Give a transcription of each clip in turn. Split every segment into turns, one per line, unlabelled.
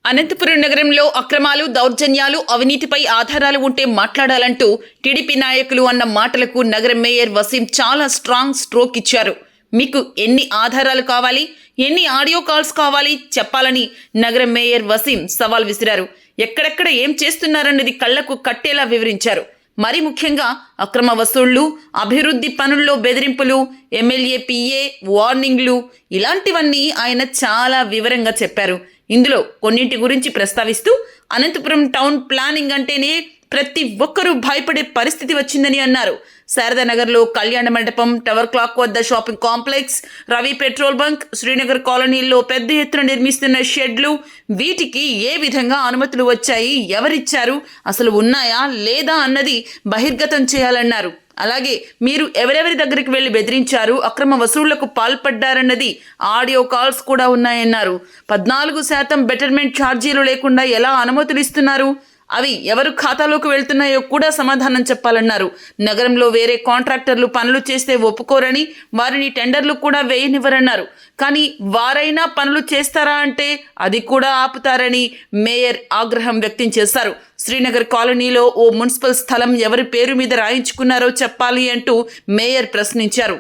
అనంతపురం నగరంలో అక్రమాలు, దౌర్జన్యాలు, అవినీతిపై ఆధారాలు ఉంటే మాట్లాడాలంటూ టీడీపీ నాయకులు అన్న మాటలకు నగర మేయర్ వసీం చాలా స్ట్రాంగ్ స్ట్రోక్ ఇచ్చారు. మీకు ఎన్ని ఆధారాలు కావాలి, ఎన్ని ఆడియో కాల్స్ కావాలి చెప్పాలని నగర మేయర్ వసీం సవాల్ విసిరారు. ఎక్కడెక్కడ ఏం చేస్తున్నారన్నది కళ్లకు కట్టేలా వివరించారు. మరి ముఖ్యంగా అక్రమ వసూళ్లు, అభివృద్ధి పనుల్లో బెదిరింపులు, ఎమ్మెల్యే పిఏ వార్నింగ్లు ఇలాంటివన్నీ ఆయన చాలా వివరంగా చెప్పారు. ఇందులో కొన్నింటి గురించి ప్రస్తావిస్తూ అనంతపురం టౌన్ ప్లానింగ్ అంటేనే ప్రతి ఒక్కరూ భయపడే పరిస్థితి వచ్చిందని అన్నారు. శారదానగర్లో కళ్యాణ మండపం, టవర్ క్లాక్ వద్ద shopping complex, Ravi petrol bunk, Srinagar కాలనీల్లో పెద్ద ఎత్తున నిర్మిస్తున్న షెడ్లు, వీటికి ఏ విధంగా అనుమతులు వచ్చాయి, ఎవరిచ్చారు, అసలు ఉన్నాయా లేదా అన్నది బహిర్గతం చేయాలన్నారు. అలాగే మీరు ఎవరెవరి దగ్గరికి వెళ్లి బెదిరించారు, అక్రమ వసూళ్లకు పాల్పడ్డారన్నది ఆడియో కాల్స్ కూడా ఉన్నాయన్నారు. 14% బెటర్మెంట్ ఛార్జీలు లేకుండా ఎలా అనుమతులు ఇస్తున్నారు, అవి ఎవరు ఖాతాలోకి వెళ్తున్నాయో కూడా సమాధానం చెప్పాలన్నారు. నగరంలో వేరే కాంట్రాక్టర్లు పనులు చేస్తే ఒప్పుకోరని, వారిని టెండర్లు కూడా వేయనివ్వరన్నారు. కానీ వారైనా పనులు చేస్తారా అంటే అది కూడా ఆపుతారని మేయర్ ఆగ్రహం వ్యక్తం చేశారు. శ్రీనగర్ కాలనీలో ఓ మున్సిపల్ స్థలం ఎవరి పేరు మీద రాయించుకున్నారో చెప్పాలి అంటూ మేయర్ ప్రశ్నించారు.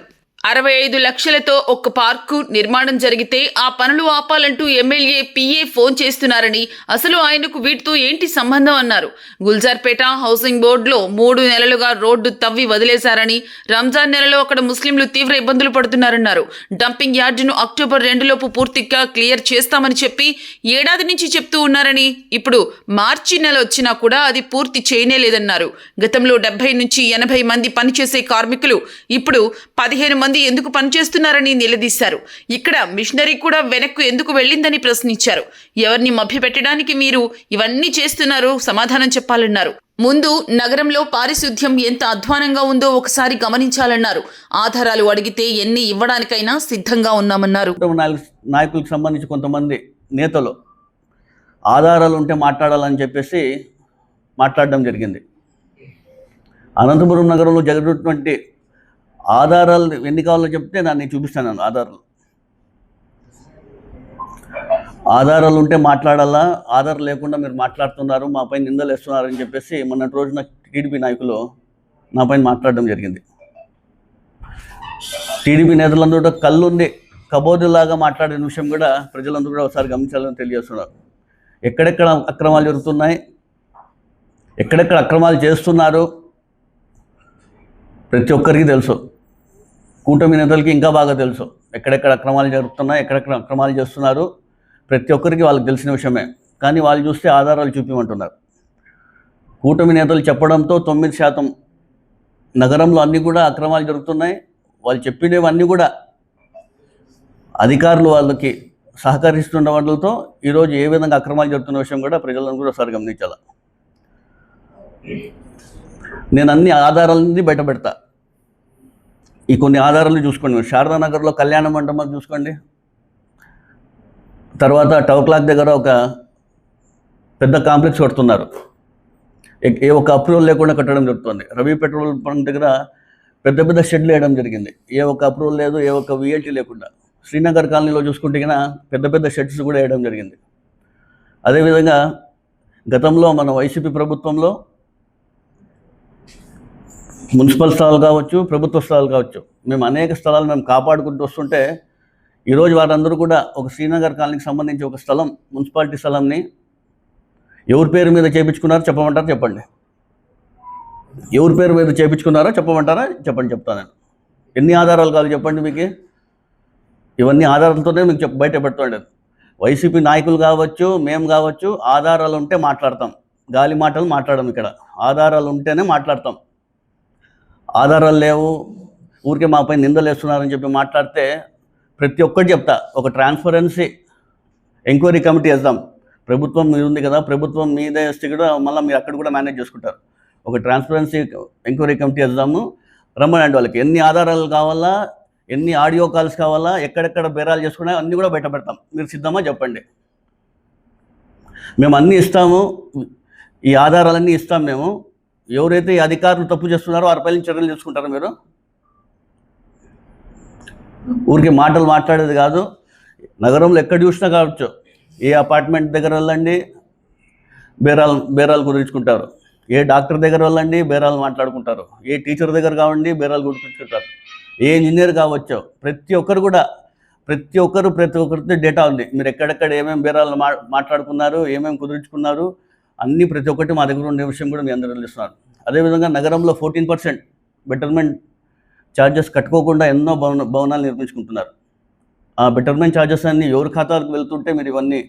65 లక్షలతో ఒక్క పార్కు నిర్మాణం జరిగితే ఆ పనులు ఆపాలంటూ ఎమ్మెల్యే పిఏ ఫోన్ చేస్తున్నారని, అసలు ఆయనకు వీటితో ఏంటి సంబంధం అన్నారు. గుల్జార్పేట హౌసింగ్ బోర్డులో 3 నెలలుగా రోడ్డు తవ్వి వదిలేశారని, రంజాన్ నెలలో అక్కడ ముస్లింలు తీవ్ర ఇబ్బందులు పడుతున్నారన్నారు. డంపింగ్ యార్డును అక్టోబర్ 2 పూర్తిగా క్లియర్ చేస్తామని చెప్పి ఏడాది నుంచి చెప్తూ ఉన్నారని, ఇప్పుడు మార్చి నెల వచ్చినా కూడా అది పూర్తి చేయనేలేదన్నారు. గతంలో 70 నుంచి 80 మంది పనిచేసే కార్మికులు ఇప్పుడు 15 మంది ఎందుకు పనిచేస్తున్నారని నిలదీశారు. ఇక్కడ మిషనరీ కూడా వెనక్కు ఎందుకు వెళ్ళిందని ప్రశ్నించారు. ఎవరిని మభ్యపెట్టడానికి మీరు ఇవన్నీ చేస్తున్నారు, సమాధానం చెప్పాలన్నారు. ముందు నగరంలో పారిశుద్ధ్యం ఎంత అధ్వానంగా ఉందో ఒకసారి గమనించాలన్నారు. ఆధారాలు అడిగితే ఎన్ని ఇవ్వడానికైనా సిద్ధంగా ఉన్నామన్నారు.
నాయకులకు సంబంధించి కొంతమంది నేతలు ఆధారాలు ఉంటే మాట్లాడాలని చెప్పేసి మాట్లాడడం జరిగింది. అనంతపురం నగరంలో జరిగినటువంటి ఆధారాలు ఎన్ని కావాలో చెప్తే దాన్ని చూపిస్తాను. ఆధారాలు ఉంటే మాట్లాడాలా, ఆధారం లేకుండా మీరు మాట్లాడుతున్నారు, మా పైన నిందలు వేస్తున్నారు అని చెప్పేసి మొన్నటి రోజున టీడీపీ నాయకులు నా పైన మాట్లాడడం జరిగింది. టీడీపీ నేతలందరూ కళ్ళుండి కబోదులాగా మాట్లాడిన విషయం కూడా ప్రజలందరూ కూడా ఒకసారి గమనించాలని తెలియజేస్తున్నారు. ఎక్కడెక్కడ అక్రమాలు జరుగుతున్నాయి, ఎక్కడెక్కడ అక్రమాలు చేస్తున్నారు ప్రతి ఒక్కరికి తెలుసు. కూటమి నేతలకి ఇంకా బాగా తెలుసు ఎక్కడెక్కడ అక్రమాలు జరుగుతున్నాయి, ఎక్కడెక్కడ అక్రమాలు చేస్తున్నారు. ప్రతి ఒక్కరికి వాళ్ళకి తెలిసిన విషయమే. కానీ వాళ్ళు చూస్తే ఆధారాలు చూపించమంటున్నారు. కూటమి నేతలు చెప్పడంతో 9% నగరంలో అన్నీ కూడా అక్రమాలు జరుగుతున్నాయి. వాళ్ళు చెప్పినవన్నీ కూడా అధికారులు వాళ్ళకి సహకరిస్తున్న వాటితో ఈరోజు ఏ విధంగా అక్రమాలు జరుగుతున్న విషయం కూడా ప్రజలను కూడా ఒకసారి గమనించాలి. నేను అన్ని ఆధారాలన్నీ బయట పెడతా. ఈ కొన్ని ఆధారాలు చూసుకోండి. శారదానగర్లో కళ్యాణ మండపం చూసుకోండి. తర్వాత టవర్ క్లాక్ దగ్గర ఒక పెద్ద కాంప్లెక్స్ కడుతున్నారు. ఏ ఒక్క అప్రూవల్ లేకుండా కట్టడం జరుగుతుంది. రవి పెట్రోల్ బంక్ దగ్గర పెద్ద పెద్ద షెడ్లు వేయడం జరిగింది. ఏ ఒక్క అప్రూవల్ లేదు, ఏ ఒక్క విఎల్టీ లేకుండా. శ్రీనగర్ కాలనీలో చూసుకుంటే కన్నా పెద్ద పెద్ద షెడ్స్ కూడా వేయడం జరిగింది. అదేవిధంగా గతంలో మన వైసీపీ ప్రభుత్వంలో మున్సిపల్ స్థలాలు కావచ్చు, ప్రభుత్వ స్థలాలు కావచ్చు, మేము అనేక స్థలాలు మేము కాపాడుకుంటూ వస్తుంటే ఈరోజు వారందరూ కూడా ఒక శ్రీనగర్ కాలనీకి సంబంధించి ఒక స్థలం, మున్సిపాలిటీ స్థలంని ఎవరి పేరు మీద చేయించుకున్నారో చెప్పమంటారా? చెప్పండి. ఎవరి పేరు మీద చేయించుకున్నారో చెప్పమంటారా? చెప్పండి, చెప్తాను నేను. ఎన్ని ఆధారాలు కావాలి చెప్పండి మీకు. ఇవన్నీ ఆధారాలతోనే మీకు బయట పెడుతుండేది. వైసీపీ నాయకులు కావచ్చు, మేము కావచ్చు, ఆధారాలు ఉంటే మాట్లాడతాం. గాలి మాటలు మాట్లాడడం. ఇక్కడ ఆధారాలు ఉంటేనే మాట్లాడతాం. ఆధారాలు లేవు, ఊరికే మాపై నిందలు వేస్తున్నారని చెప్పి మాట్లాడితే ప్రతి ఒక్కటి చెప్తా. ఒక ట్రాన్స్పరెన్సీ ఎంక్వైరీ కమిటీ వేద్దాం. ప్రభుత్వం మీద ఉంది కదా, ప్రభుత్వం మీదే వేస్తే కూడా మళ్ళీ మీరు అక్కడ కూడా మేనేజ్ చేసుకుంటారు. ఒక ట్రాన్స్పరెన్సీ ఎంక్వైరీ కమిటీ వేద్దాము, రమ్మనండి. వాళ్ళకి ఎన్ని ఆధారాలు కావాలా, ఎన్ని ఆడియో కాల్స్ కావాలా, ఎక్కడెక్కడ బేరాలు చేసుకున్నా అన్నీ కూడా బయట పెడతాం. మీరు సిద్ధమా చెప్పండి. మేము అన్నీ ఇస్తాము, ఈ ఆధారాలన్నీ ఇస్తాం. మేము ఎవరైతే ఈ అధికారులు తప్పు చేస్తున్నారో వారిపై చర్యలు తీసుకుంటారో మీరు. ఊరికి మాటలు మాట్లాడేది కాదు. నగరంలో ఎక్కడ చూసినా కావచ్చు ఏ అపార్ట్మెంట్ దగ్గర వెళ్ళండి బేరాలు కుదుర్చుకుంటారు, ఏ డాక్టర్ దగ్గర వెళ్ళండి బేరాలు మాట్లాడుకుంటారు, ఏ టీచర్ దగ్గర కావండి బేరాలు కుదుర్చుకుంటారు, ఏ ఇంజనీర్ కావచ్చో ప్రతి ఒక్కరితో డేటా ఉంది. మీరు ఎక్కడెక్కడ ఏమేమి బేరాలు మాట్లాడుకున్నారు, ఏమేమి కుదుర్చుకున్నారు, అన్నీ ప్రతి ఒక్కటి మా దగ్గర ఉండే విషయం కూడా మీ అందరూ తెలుస్తున్నారు. అదేవిధంగా నగరంలో 14% బెటర్మెంట్ ఛార్జెస్ కట్టుకోకుండా ఎన్నో భవనాలు నిర్మించుకుంటున్నారు. ఆ బెటర్మెంట్ ఛార్జెస్ అన్నీ ఎవరి ఖాతాలకు వెళ్తుంటే మీరు ఇవన్నీ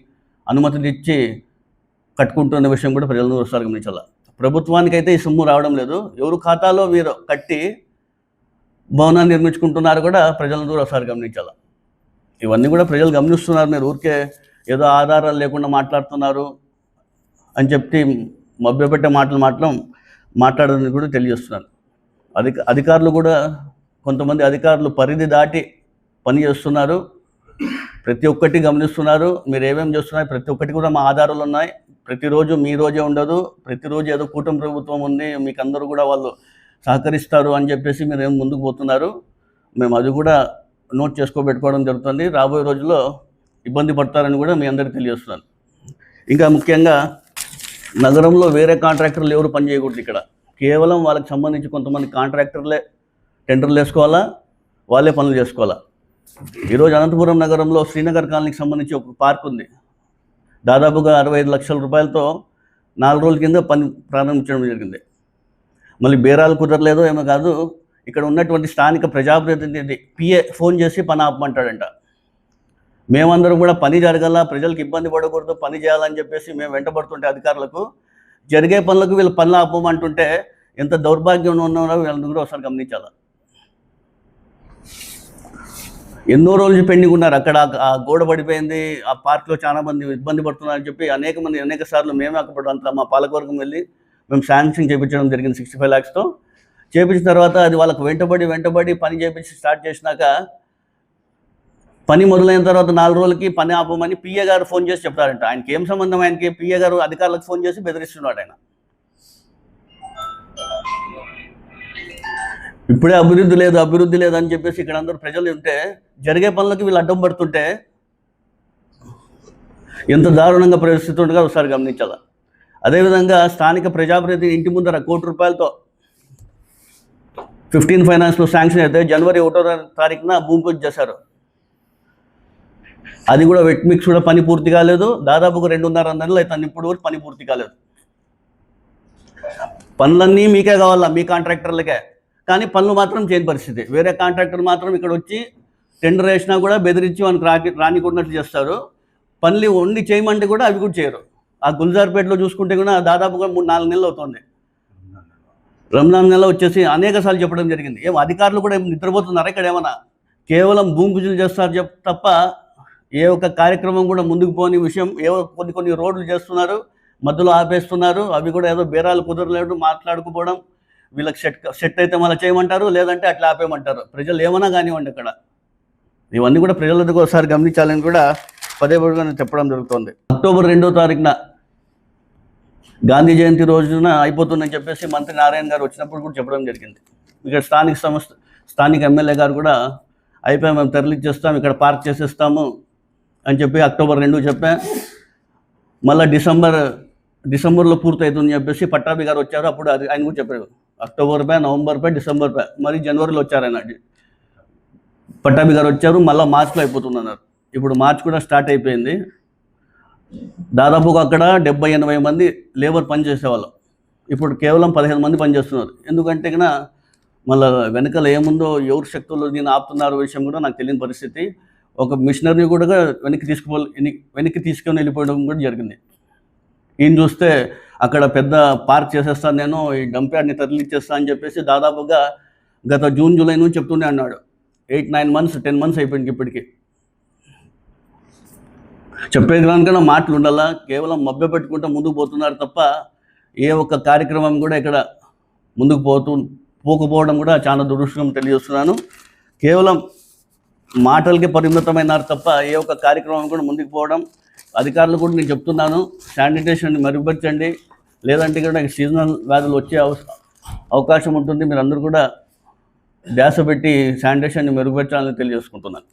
అనుమతులు ఇచ్చి కట్టుకుంటున్న విషయం కూడా ప్రజలందరూ ఒకసారి గమనించాలి. ప్రభుత్వానికైతే ఈ సొమ్ము రావడం లేదు, ఎవరు ఖాతాలో మీరు కట్టి భవనాన్ని నిర్మించుకుంటున్నారు కూడా ప్రజలందరూ ఒకసారి గమనించాలి. ఇవన్నీ కూడా ప్రజలు గమనిస్తున్నారు. మీరు ఊరికే ఏదో ఆధారాలు లేకుండా మాట్లాడుతున్నారు అని చెప్పి మభ్యపెట్టే మాట్లాడదని కూడా తెలియజేస్తున్నారు. అధికారులు కూడా కొంతమంది అధికారులు పరిధి దాటి పని చేస్తున్నారు, ప్రతి ఒక్కటి గమనిస్తున్నారు. మీరు ఏమేమి చేస్తున్నారు ప్రతి ఒక్కటి కూడా మా ఆధారాలు ఉన్నాయి. ప్రతిరోజు మీ రోజే ఉండదు, ప్రతిరోజు ఏదో కూటమి ప్రభుత్వం ఉంది మీకు అందరూ కూడా వాళ్ళు సహకరిస్తారు అని చెప్పేసి మీరు ఏం ముందుకు పోతున్నారు. మేము అది కూడా నోట్ పెట్టుకోవడం జరుగుతుంది. రాబోయే రోజుల్లో ఇబ్బంది పడతారని కూడా మీ అందరికీ తెలియజేస్తున్నాను. ఇంకా ముఖ్యంగా నగరంలో వేరే కాంట్రాక్టర్లు ఎవరు పని చేయకూడదు. ఇక్కడ కేవలం వాళ్ళకి సంబంధించి కొంతమంది కాంట్రాక్టర్లే టెండర్లు వేసుకోవాలా, వాళ్ళే పనులు చేసుకోవాలా. ఈరోజు అనంతపురం నగరంలో శ్రీనగర్ కాలనీకి సంబంధించి ఒక పార్క్ ఉంది. దాదాపుగా 65 లక్షల రూపాయలతో 4 రోజుల కింద పని ప్రారంభించడం జరిగింది. మళ్ళీ బేరాలు కుదరలేదో ఏమో కాదు, ఇక్కడ ఉన్నటువంటి స్థానిక ప్రజాప్రతినిధి పిఏ ఫోన్ చేసి పని ఆపమంటాడంట. మేమందరం కూడా పని జరగాల, ప్రజలకు ఇబ్బంది పడకూడదు, పని చేయాలని చెప్పేసి మేము వెంటబడుతుంటే అధికారులకు జరిగే పనులకు వీళ్ళు పనులు ఆపమంటుంటే ఎంత దౌర్భాగ్యం ఉన్నారో వీళ్ళని కూడా ఒకసారి గమనించాలి. ఎన్నో రోజులు పెండింగ్ ఉన్నారు. అక్కడ ఆ గోడ పడిపోయింది, ఆ పార్క్లో చాలా మంది ఇబ్బంది పడుతున్నారని చెప్పి అనేక సార్లు మేమే అక్కడ అంతా మా పాలకవర్గం వెళ్ళి మేము శాంక్షన్ చేయించడం జరిగింది 65 lakhsతో. చేయించిన తర్వాత అది వాళ్ళకు వెంటబడి పని చేయించి స్టార్ట్ చేసినాక పని మొదలైన తర్వాత 4 రోజులకి పని ఆపమని పిఏ గారు ఫోన్ చేసి చెప్తారంట. ఆయనకి ఏం సంబంధం? ఆయనకి పిఏ గారు అధికారులకు ఫోన్ చేసి బెదిరిస్తున్నాడు. ఆయన ఇప్పుడే అభివృద్ధి లేదు అని చెప్పేసి ఇక్కడ అందరూ ప్రజలు ఉంటే జరిగే పనులకి వీళ్ళు అడ్డం పడుతుంటే ఎంత దారుణంగా పరిస్థితి ఉండగా ఒకసారి గమనించాలి. అదేవిధంగా స్థానిక ప్రజాప్రతినిధి ఇంటి ముందర 1 కోటి రూపాయలతో 15 ఫైనాన్స్లో శాంక్షన్ అయితే జనవరి 1వ తారీఖున భూమి పూజ చేశారు. అది కూడా వెట్ మిక్స్ కూడా పని పూర్తి కాలేదు. దాదాపుగా 2.5 నెలలు అయితే ఇప్పుడు కూడా పని పూర్తి కాలేదు. పనులన్నీ మీకే కావాలా, మీ కాంట్రాక్టర్లకే, కానీ పనులు మాత్రం చేయని పరిస్థితి. వేరే కాంట్రాక్టర్ మాత్రం ఇక్కడ వచ్చి టెండర్ వేసినా కూడా బెదిరించి మనకు రానికున్నట్టు చేస్తారు. పనులు వండి చేయమంటే కూడా అవి కూడా చేయరు. ఆ గుల్జార్పేటలో చూసుకుంటే కూడా దాదాపుగా 3-4 నెలలు అవుతుంది. రంజాన్ నెల వచ్చేసి అనేక సార్లు చెప్పడం జరిగింది. ఏం అధికారులు కూడా నిద్రపోతున్నారా ఇక్కడ? ఏమన్నా కేవలం భూమి పూజలు చేస్తారు తప్ప ఏ ఒక్క కార్యక్రమం కూడా ముందుకు పోని విషయం. ఏవో కొన్ని రోడ్లు చేస్తున్నారు, మధ్యలో ఆపేస్తున్నారు. అవి కూడా ఏదో బేరాలు కుదరలేదు మాట్లాడుకోవడం. వీళ్ళకి సెట్ అయితే మళ్ళీ చేయమంటారు, లేదంటే అట్లా ఆపేయమంటారు. ప్రజలు ఏమన్నా కానివ్వండి అక్కడ. ఇవన్నీ కూడా ప్రజలకు ఒకసారి గమనించాలని కూడా పదే చెప్పడం జరుగుతుంది. అక్టోబర్ 2వ తారీఖున గాంధీ జయంతి రోజున అయిపోతుందని చెప్పేసి మంత్రి నారాయణ గారు వచ్చినప్పుడు కూడా చెప్పడం జరిగింది. ఇక్కడ స్థానిక ఎమ్మెల్యే గారు కూడా అయిపోయి మేము తరలిచ్చేస్తాం, ఇక్కడ పార్క్ చేసేస్తాము అని చెప్పి అక్టోబర్ 2 చెప్పా. మళ్ళీ డిసెంబర్లో పూర్తవుతుందని చెప్పేసి పట్టాభి గారు వచ్చారు. అప్పుడు అది ఆయన కూడా చెప్పారు అక్టోబర్ పై, నవంబర్ పై, డిసెంబర్ పై, మరి జనవరిలో వచ్చారు ఆయన. పట్టాభి గారు వచ్చారు, మళ్ళీ మార్చిలో అయిపోతుందన్నారు. ఇప్పుడు మార్చి కూడా స్టార్ట్ అయిపోయింది. దాదాపుగా అక్కడ 70-80 మంది లేబర్ పనిచేసేవాళ్ళం. ఇప్పుడు కేవలం 15 మంది పనిచేస్తున్నారు. ఎందుకంటే కన్నా మళ్ళీ వెనకాల ఏముందో ఎవరు శక్తులు దీన్ని ఆపుతున్నారు విషయం కూడా నాకు తెలియని పరిస్థితి. ఒక మిషనరీ కూడా వెనక్కి తీసుకొని వెళ్ళిపోవడం కూడా జరిగింది. ఈయన చూస్తే అక్కడ పెద్ద పార్క్ చేసేస్తాను నేను, ఈ డంప్ యార్డ్ని తరలిచ్చేస్తాను అని చెప్పేసి దాదాపుగా గత జూన్ జూలై నుంచి చెప్తూనే అన్నాడు. 8-9 months 10 months అయిపోయింది. ఇప్పటికీ చెప్పేది దానికన్నా మాటలు ఉండాలా. కేవలం మభ్య పెట్టుకుంటూ ముందుకు పోతున్నారు తప్ప ఏ ఒక్క కార్యక్రమం కూడా ఇక్కడ ముందుకు పోకపోవడం కూడా చాలా దురదృష్టం తెలియజేస్తున్నాను. కేవలం మాటలకి పరిమితమైనారు తప్ప ఏ ఒక్క కార్యక్రమం కూడా ముందుకు పోవడం. అధికారులు కూడా నేను చెప్తున్నాను, శానిటేషన్ని మెరుగుపరచండి, లేదంటే కూడా సీజనల్ వ్యాధులు వచ్చే అవకాశం ఉంటుంది. మీరు అందరూ కూడా ధ్యాస పెట్టి శానిటేషన్ని మెరుగుపరచాలని తెలియజేసుకుంటున్నాను.